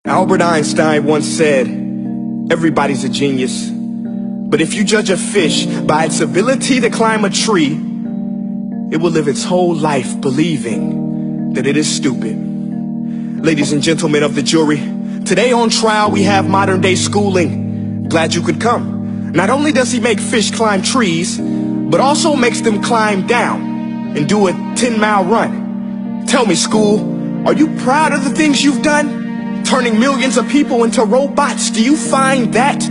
Albert Einstein once said, everybody's a genius, but if you judge a fish by its ability to climb a tree, it will live its whole life believing that it is stupid. Ladies and gentlemen of the jury, today on trial we have modern day schooling. Glad you could come. Not only does he make fish climb trees, but also makes them climb down and do a 10-mile run. Tell me, school, are you proud of the things you've done? Turning millions of people into robots, do you find that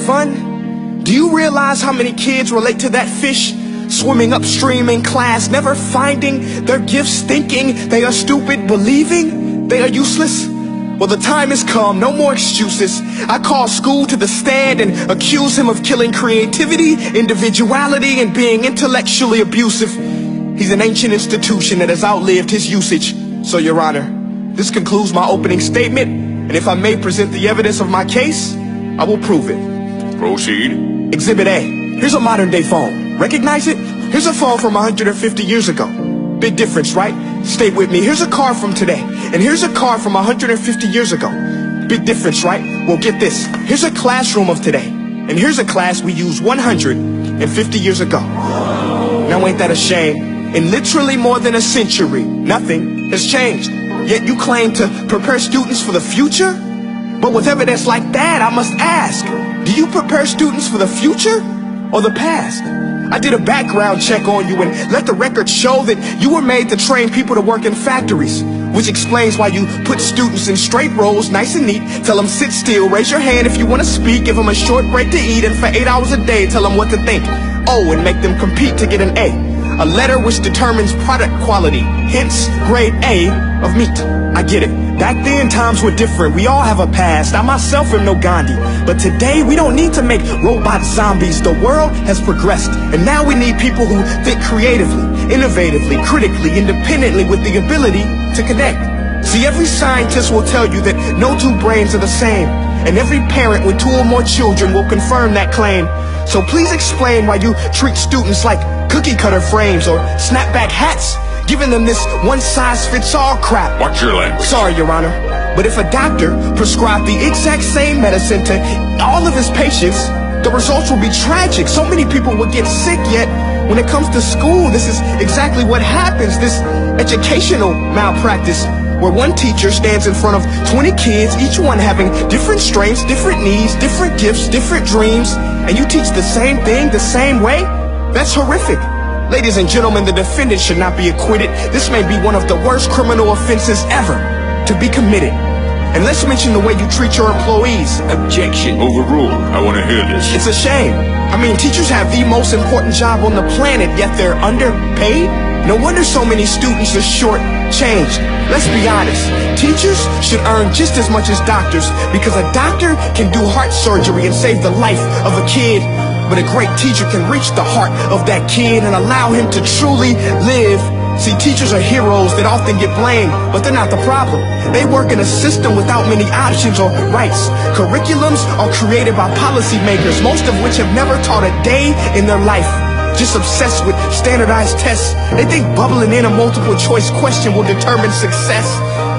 fun? Do you realize how many kids relate to that fish swimming upstream in class, never finding their gifts, thinking they are stupid, believing they are useless? Well, the time has come, no more excuses. I call school to the stand and accuse him of killing creativity, individuality, and being intellectually abusive. He's an ancient institution that has outlived his usage. So, Your Honor, this concludes my opening statement, and if I may present the evidence of my case, I will prove it. Proceed. Exhibit A. Here's a modern day phone. Recognize it? Here's a phone from 150 years ago. Big difference, right? Stay with me. Here's a car from today, and here's a car from 150 years ago. Big difference, right? Well, get this. Here's a classroom of today, and here's a class we used 150 years ago. Now ain't that a shame? In literally more than a century, nothing has changed. Yet you claim to prepare students for the future? But with evidence like that, I must ask, do you prepare students for the future or the past? I did a background check on you and let the record show that you were made to train people to work in factories, which explains why you put students in straight rows, nice and neat, tell them sit still, raise your hand if you want to speak, give them a short break to eat, and for 8 hours a day tell them what to think. Oh, and make them compete to get an A. A letter which determines product quality, hence grade A of meat. I get it. Back then, times were different. We all have a past. I myself am no Gandhi. But today, we don't need to make robot zombies. The world has progressed. And now we need people who think creatively, innovatively, critically, independently, with the ability to connect. See, every scientist will tell you that no two brains are the same. And every parent with 2 or more children will confirm that claim. So please explain why you treat students like cookie cutter frames or snapback hats, giving them this one-size-fits-all crap. Watch your language. Sorry, Your Honor, but if a doctor prescribed the exact same medicine to all of his patients, the results will be tragic. So many people will get sick, yet when it comes to school, this is exactly what happens, this educational malpractice, where one teacher stands in front of 20 kids, each one having different strengths, different needs, different gifts, different dreams, and you teach the same thing the same way? That's horrific. Ladies and gentlemen, the defendant should not be acquitted. This may be one of the worst criminal offenses ever to be committed. And let's mention the way you treat your employees. Objection. Overruled. I want to hear this. It's a shame. I mean, teachers have the most important job on the planet, yet they're underpaid? No wonder so many students are short-changed. Let's be honest. Teachers should earn just as much as doctors, because a doctor can do heart surgery and save the life of a kid. But a great teacher can reach the heart of that kid and allow him to truly live. See, teachers are heroes that often get blamed, but they're not the problem. They work in a system without many options or rights. Curriculums are created by policymakers, most of which have never taught a day in their life. Just obsessed with standardized tests. They think bubbling in a multiple choice question will determine success.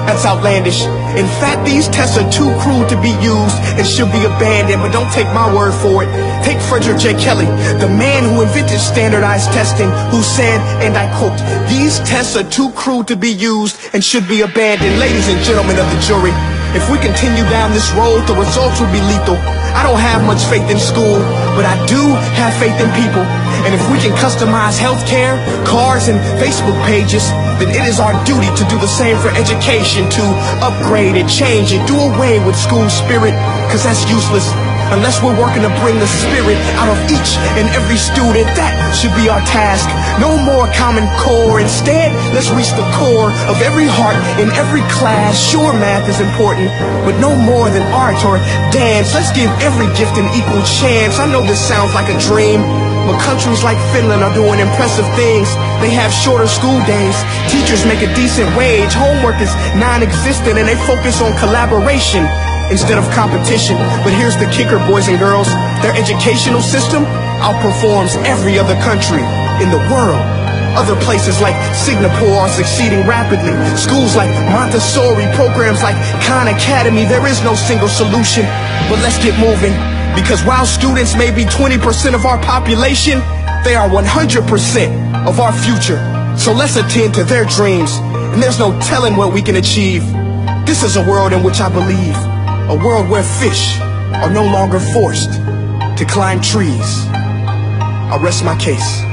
That's outlandish. In fact, these tests are too cruel to be used and should be abandoned, but don't take my word for it. Take Frederick J. Kelly, the man who invented standardized testing, who said, and I quote, "These tests are too cruel to be used and should be abandoned." Ladies and gentlemen of the jury, if we continue down this road, the results will be lethal. I don't have much faith in school, but I do have faith in people. And if we can customize healthcare, cars, and Facebook pages, then it is our duty to do the same for education, to upgrade and change and do away with school spirit, because that's useless. Unless we're working to bring the spirit out of each and every student, that should be our task. No more Common Core. Instead, let's reach the core of every heart in every class. Sure, math is important, but no more than art or dance. Let's give every gift an equal chance. I know this sounds like a dream, but countries like Finland are doing impressive things. They have shorter school days. Teachers make a decent wage. Homework is non-existent, and they focus on collaboration instead of competition. But here's the kicker, boys and girls. Their educational system outperforms every other country in the world. Other places like Singapore are succeeding rapidly. Schools like Montessori, programs like Khan Academy. There is no single solution, but let's get moving. Because while students may be 20% of our population, they are 100% of our future. So let's attend to their dreams, and there's no telling what we can achieve. This is a world in which I believe, a world where fish are no longer forced to climb trees. I'll rest my case.